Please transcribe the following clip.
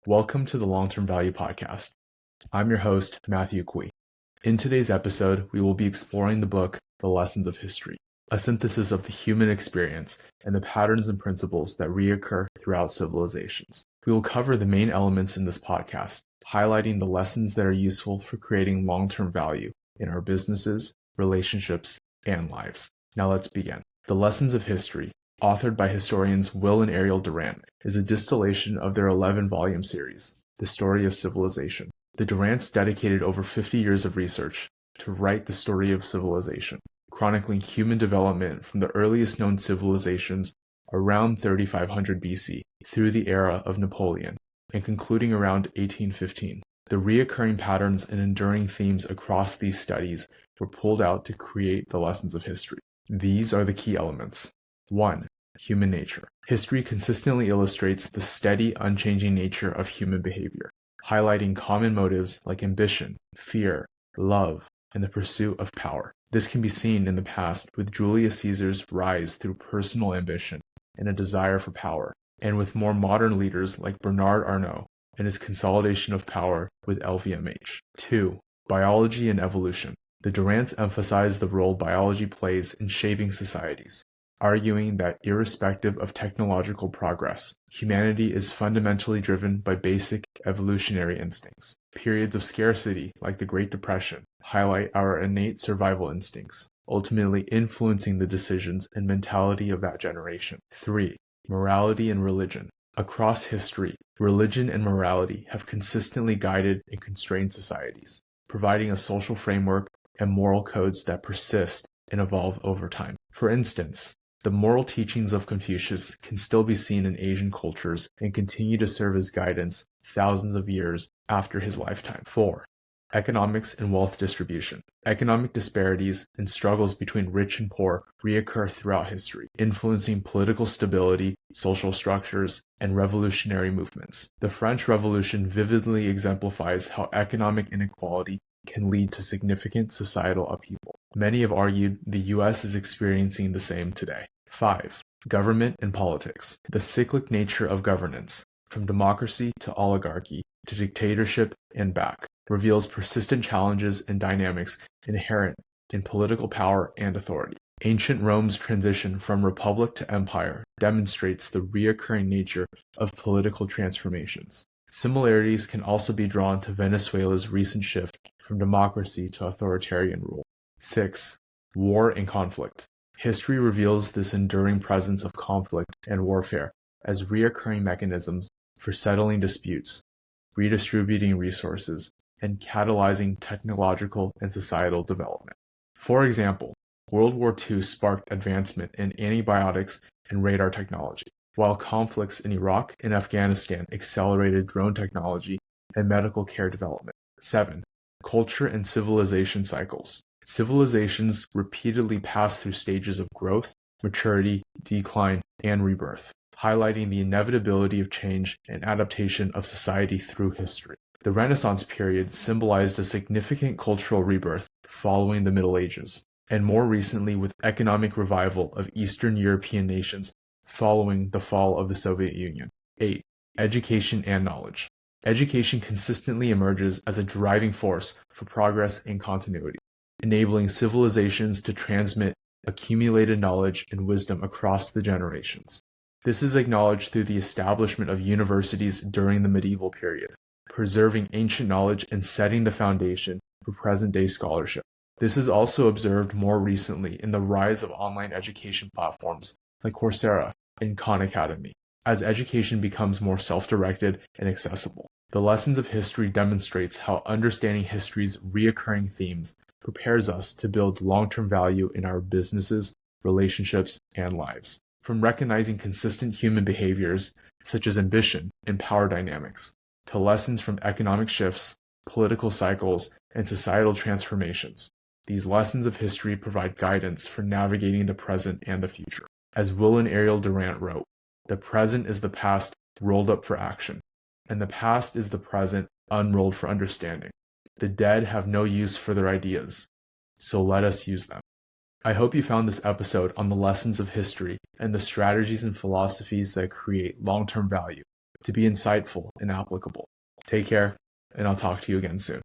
Welcome to the Long-Term Value Podcast. I'm your host, Matthew Kui. In today's episode, we will be exploring the book, The Lessons of History, a synthesis of the human experience and the patterns and principles that reoccur throughout civilizations. We will cover the main elements in this podcast, highlighting the lessons that are useful for creating long-term value in our businesses, relationships, and lives. Now let's begin. The Lessons of History, authored by historians Will and Ariel Durant, is a distillation of their 11-volume series, The Story of Civilization. The Durants dedicated over 50 years of research to write the story of civilization, chronicling human development from the earliest known civilizations around 3500 BC through the era of Napoleon, and concluding around 1815. The reoccurring patterns and enduring themes across these studies were pulled out to create the lessons of history. These are the key elements. 1. Human nature. History consistently illustrates the steady, unchanging nature of human behavior, highlighting common motives like ambition, fear, love, and the pursuit of power. This can be seen in the past with Julius Caesar's rise through personal ambition and a desire for power, and with more modern leaders like Bernard Arnault and his consolidation of power with LVMH. 2. Biology and evolution. The Durants emphasize the role biology plays in shaping societies, arguing that irrespective of technological progress, humanity is fundamentally driven by basic evolutionary instincts. Periods of scarcity, like the Great Depression, highlight our innate survival instincts, ultimately influencing the decisions and mentality of that generation. 3. Morality and religion. Across history, religion and morality have consistently guided and constrained societies, providing a social framework and moral codes that persist and evolve over time. For instance, the moral teachings of Confucius can still be seen in Asian cultures and continue to serve as guidance thousands of years after his lifetime. 4. Economics and wealth distribution. Economic disparities and struggles between rich and poor reoccur throughout history, influencing political stability, social structures, and revolutionary movements. The French Revolution vividly exemplifies how economic inequality can lead to significant societal upheaval. Many have argued the U.S. is experiencing the same today. 5. Government and politics. The cyclic nature of governance, from democracy to oligarchy to dictatorship and back, reveals persistent challenges and dynamics inherent in political power and authority. Ancient Rome's transition from republic to empire demonstrates the recurring nature of political transformations. Similarities can also be drawn to Venezuela's recent shift from democracy to authoritarian rule. 6. War and conflict. History reveals this enduring presence of conflict and warfare as recurring mechanisms for settling disputes, redistributing resources, and catalyzing technological and societal development. For example, World War II sparked advancement in antibiotics and radar technology, while conflicts in Iraq and Afghanistan accelerated drone technology and medical care development. 7. Culture and civilization cycles. Civilizations repeatedly pass through stages of growth, maturity, decline, and rebirth, highlighting the inevitability of change and adaptation of society through history. The Renaissance period symbolized a significant cultural rebirth following the Middle Ages, and more recently with economic revival of Eastern European nations following the fall of the Soviet Union. 8. Education and knowledge. Education consistently emerges as a driving force for progress and continuity, enabling civilizations to transmit accumulated knowledge and wisdom across the generations. This is acknowledged through the establishment of universities during the medieval period, preserving ancient knowledge and setting the foundation for present-day scholarship. This is also observed more recently in the rise of online education platforms like Coursera and Khan Academy, as education becomes more self-directed and accessible. The Lessons of History demonstrates how understanding history's recurring themes prepares us to build long-term value in our businesses, relationships, and lives. From recognizing consistent human behaviors, such as ambition and power dynamics, to lessons from economic shifts, political cycles, and societal transformations. These lessons of history provide guidance for navigating the present and the future. As Will and Ariel Durant wrote, "The present is the past rolled up for action, and the past is the present unrolled for understanding. The dead have no use for their ideas, so let us use them." I hope you found this episode on the lessons of history and the strategies and philosophies that create long-term value to be insightful and applicable. Take care, and I'll talk to you again soon.